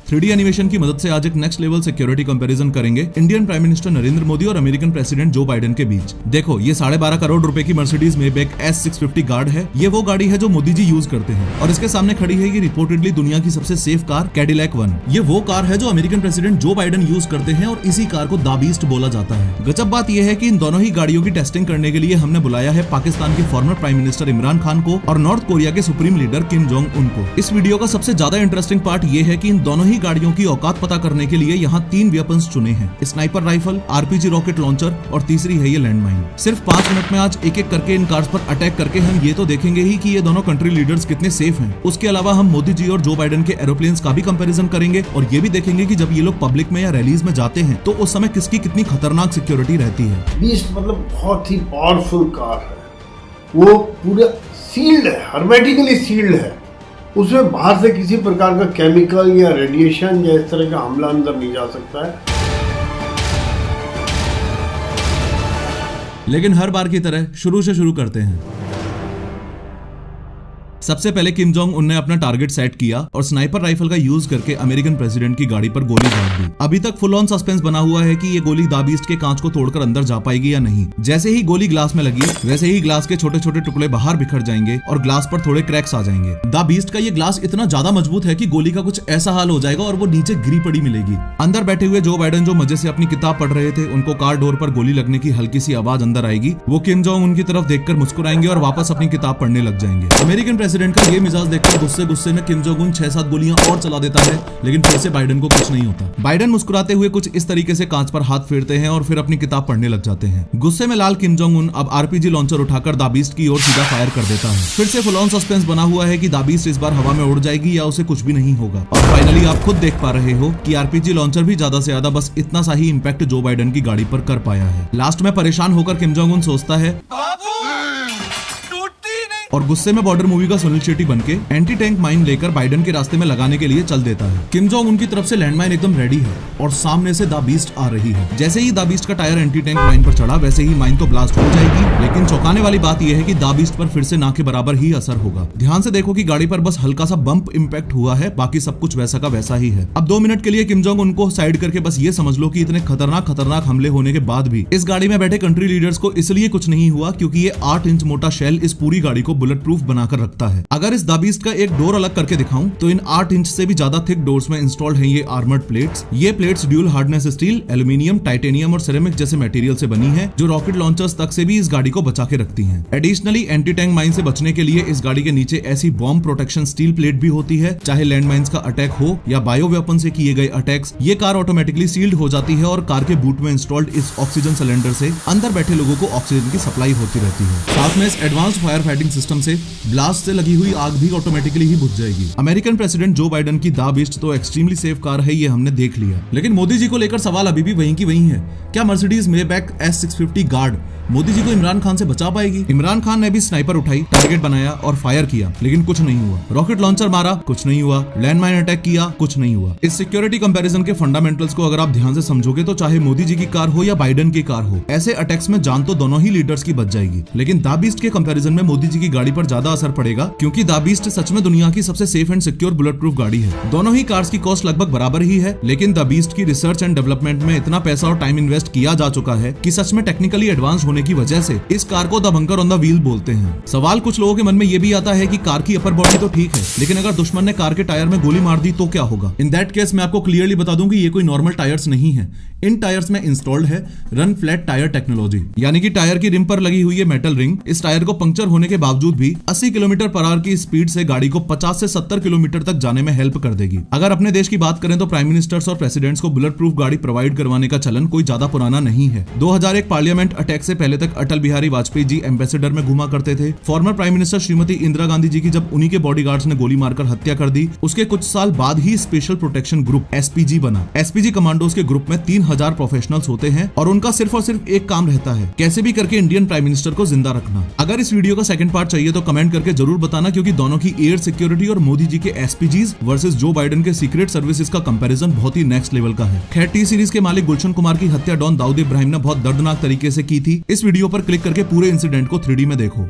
3D animation की मदद से आज एक नेक्स्ट लेवल सिक्योरिटी कंपैरिजन करेंगे Indian prime minister Narendra Modi और अमेरिकन प्रेसिडेंट जो बाइडेन के बीच। देखो, ये 12.5 करोड़ रुपए की मर्सिडीज मेबैक S650 गार्ड है। ये वो गाड़ी है जो मोदी जी यूज करते हैं और इसके सामने खड़ी है ये रिपोर्टेडली दुनिया की सबसे सेफ कार कैडिलैक 1। ये वो कार है जो American president Joe Biden use करते हैं और इसी कार को द बीस्ट बोला जाता है। गजब बात यह है कि इन दोनों ही गाड़ियों की टेस्टिंग करने के लिए हमने बुलाया है पाकिस्तान के farmer prime minister Imran Khan को और नॉर्थ कोरिया के supreme leader Kim Jong Un को। इस वीडियो का सबसे ज्यादा इंटरेस्टिंग पार्ट ये है कि इन दोनों ही गाड़ियों की औकात पता करने के लिए यहाँ 3 वेपन्स चुने हैं, sniper rifle, RPG rocket launcher और तीसरी है ये लैंडमाइन। सिर्फ 5 मिनट में आज एक एक करके इन कार्स पर अटैक करके हम ये तो देखेंगे ही कि ये दोनों कंट्री लीडर्स कितने सेफ हैं। उसके अलावा हम मोदी जी और जो बाइडेन के एरोप्लेन्स का भी कंपैरिजन करेंगे और ये भी देखेंगे कि जब ये लोग पब्लिक में या रैलीज में जाते हैं तो उस समय किसकी कितनी खतरनाक सिक्योरिटी रहती है। बीस्ट मतलब बहुत ही पावरफुल कार है, वो पूरा सील्ड है, हर्मेटिकली सील्ड है। उसमें बाहर से किसी प्रकार का केमिकल या रेडिएशन या इस तरह का हमला अंदर नहीं जा सकता है। लेकिन हर बार की तरह शुरू से शुरू करते हैं। सबसे पहले किम जोंग उन ने अपना टारगेट सेट किया और स्नाइपर राइफल का यूज करके अमेरिकन प्रेसिडेंट की गाड़ी पर गोली दाग दी। अभी तक फुल ऑन सस्पेंस बना हुआ है कि ये गोली द बीस्ट के कांच को तोड़कर अंदर जा पाएगी या नहीं। जैसे ही गोली ग्लास में लगी वैसे ही ग्लास के छोटे छोटे टुकड़े बाहर बिखर जाएंगे और ग्लास पर थोड़े क्रैक्स आ जाएंगे। द बीस्ट का ये ग्लास इतना ज्यादा मजबूत है कि गोली का कुछ ऐसा हाल हो जाएगा और वो नीचे गिरी पड़ी मिलेगी। अंदर बैठे हुए जो बाइडेन जो मजे से अपनी किताब पढ़ रहे थे, उनको कार डोर पर गोली लगने की हल्की सी आवाज अंदर आएगी। वो किम जोंग उनकी तरफ देखकर मुस्कुराएंगे और वापस अपनी किताब पढ़ने लग जाएंगे। अमेरिकन प्रेसिडेंट का ये मिजाज देखकर गुस्से में किम जोंग उन 6-7 गोलियां और चला देता है, लेकिन फिर से बाइडेन को कुछ नहीं होता। बाइडेन मुस्कुराते हुए कुछ इस तरीके से कांच पर हाथ फेरते हैं और फिर अपनी किताब पढ़ने लग जाते हैं। गुस्से में लाल किम जोंग उन अब RPG लॉन्चर उठाकर द बीस्ट की ओर सीधा फायर कर देता है। फिर से फुल ऑन सस्पेंस बना हुआ है कि द बीस्ट इस बार हवा में उड़ जाएगी या उसे कुछ भी नहीं होगा। और फाइनली आप खुद देख पा रहे हो कि RPG लॉन्चर भी ज्यादा से ज्यादा बस इतना सा ही इंपैक्ट जो बाइडेन की गाड़ी पर कर पाया है। लास्ट में परेशान होकर किम जोंग उन सोचता है और गुस्से में बॉर्डर मूवी का सुनील शेट्टी बनके एंटी टैंक माइन लेकर बाइडेन के रास्ते में लगाने के लिए चल देता है। किम जोंग उनकी तरफ से लैंडमाइन एकदम रेडी है और सामने से द बीस्ट आ रही है। जैसे ही द बीस्ट का टायर एंटी टैंक माइन पर चढ़ा वैसे ही माइन तो ब्लास्ट हो जाएगी, लेकिन चौंकाने वाली बात यह है कि द बीस्ट पर फिर से ना के बराबर ही असर होगा। ध्यान से देखो कि गाड़ी पर बस हल्का सा बम्प इम्पैक्ट हुआ है, बाकी सब कुछ वैसा का वैसा ही है। अब 2 मिनट के लिए किम जोंग उनको साइड करके बस ये समझ लो कि इतने खतरनाक हमले होने के बाद भी इस गाड़ी में बैठे कंट्री लीडर्स को इसलिए कुछ नहीं हुआ क्योंकि ये 8 इंच मोटा शेल इस पूरी गाड़ी को बुलेट प्रूफ बनाकर रखता है। अगर इस द बीस्ट का एक डोर अलग करके दिखाऊं तो इन 8 इंच से भी ज्यादा थिक डोर्स में इंस्टॉल्ड हैं ये आर्मर्ड प्लेट्स। ये plates dual hardness steel, aluminium, titanium और सिरेमिक जैसे मटेरियल से बनी है जो रॉकेट लॉन्चर्स तक से भी इस गाड़ी को बचा के रखती हैं। एडिशनली एंटी टैंक माइन से बचने के लिए इस गाड़ी के नीचे ऐसी बॉम्ब प्रोटेक्शन स्टील प्लेट भी होती है, चाहे लैंड माइंस का अटैक हो या बायो वेपन से किए गए अटैक्स। ये कार ऑटोमेटिकली सील्ड हो जाती है और कार के बूट में इंस्टॉल्ड इस ऑक्सीजन सिलेंडर से अंदर बैठे लोगों को ऑक्सीजन की सप्लाई होती रहती है। साथ में इस एडवांस फायर फाइटिंग सिस्टम से ब्लास्ट से लगी हुई आग भी ऑटोमेटिकली ही बुझ जाएगी। अमेरिकन प्रेसिडेंट जो बाइडेन की द बीस्ट तो एक्सट्रीमली सेफ कार है, ये हमने देख लिया, लेकिन मोदी जी को लेकर सवाल अभी भी वहीं की वहीं है। क्या Mercedes Maybach S650 guard Modi ji को इमरान खान से बचा पाएगी? इमरान खान ने भी स्नाइपर उठाई, टारगेट बनाया और फायर किया, लेकिन कुछ नहीं हुआ। रॉकेट लॉन्चर मारा, कुछ नहीं हुआ। लैंडमाइन अटैक किया, कुछ नहीं हुआ। इस सिक्योरिटी कंपैरिजन के फंडामेंटल्स को अगर आप ध्यान से समझोगे तो चाहे मोदी जी की कार हो या बाइडेन की कार हो, ऐसे अटैक्स में जान तो दोनों ही लीडर्स की बच जाएगी। लेकिन द बीस्ट के कंपैरिजन में मोदी जी की गाड़ी पर ज्यादा असर पड़ेगा क्योंकि द बीस्ट सच में दुनिया की सबसे safe and secure bullet proof गाड़ी है। दोनों ही कार्स की कॉस्ट लगभग बराबर ही है, लेकिन द बीस्ट की रिसर्च एंड डेवलपमेंट में इतना पैसा और टाइम इन्वेस्ट किया जा चुका है कि सच में टेक्निकली एडवांस होने की वजह से इस कार को the bunker on the wheel बोलते हैं। सवाल कुछ लोगों के मन में ये भी आता है कि कार की अपर बॉडी तो ठीक है, लेकिन अगर दुश्मन ने कार के टायर में गोली मार दी तो क्या होगा? इन दैट केस मैं आपको क्लियरली बता दूं कि ये कोई नॉर्मल टायर्स नहीं है। इन टायर्स में इंस्टॉल्ड है रन फ्लैट टायर टेक्नोलॉजी, यानी कि टायर की रिम पर लगी हुई है मेटल रिंग इस टायर को पंक्चर होने के बावजूद भी 80 किलोमीटर पर आवर की स्पीड से गाड़ी को 50 से 70 किलोमीटर तक जाने में हेल्प कर देगी। अगर अपने देश की बात करें तो प्राइम मिनिस्टर्स और प्रेसिडेंट्स को बुलेट प्रूफ गाड़ी प्रोवाइड करवाने का चलन कोई ज्यादा पुराना नहीं है। 2001 पार्लियामेंट अटैक से पहले तक अटल बिहारी वाजपेयी जी एम्बेसडर में घुमा करते थे। Former prime minister Shrimati Indira Gandhi ji की जब उन्हीं के बॉडीगार्ड्स ने गोली मारकर हत्या कर दी, उसके कुछ साल बाद ही स्पेशल प्रोटेक्शन ग्रुप SPG बना। SPG कमांडोज के ग्रुप में 3000 प्रोफेशनल्स होते हैं और उनका सिर्फ और सिर्फ एक काम रहता है, कैसे भी करके इंडियन प्राइम मिनिस्टर को जिंदा रखना। अगर इस वीडियो का सेकंड पार्ट चाहिए तो कमेंट करके जरूर बताना, क्योंकि दोनों की एयर सिक्योरिटी और मोदी जी के SPGs वर्सेस जो बाइडेन के सीक्रेट सर्विसेज का कंपैरिजन बहुत ही नेक्स्ट लेवल का है। खैर, टी सीरीज के मालिक गुलशन कुमार की हत्या डॉन दाऊद इब्राहिम ने बहुत दर्दनाक तरीके से की थी। इस वीडियो पर क्लिक करके पूरे इंसिडेंट को 3D में देखो।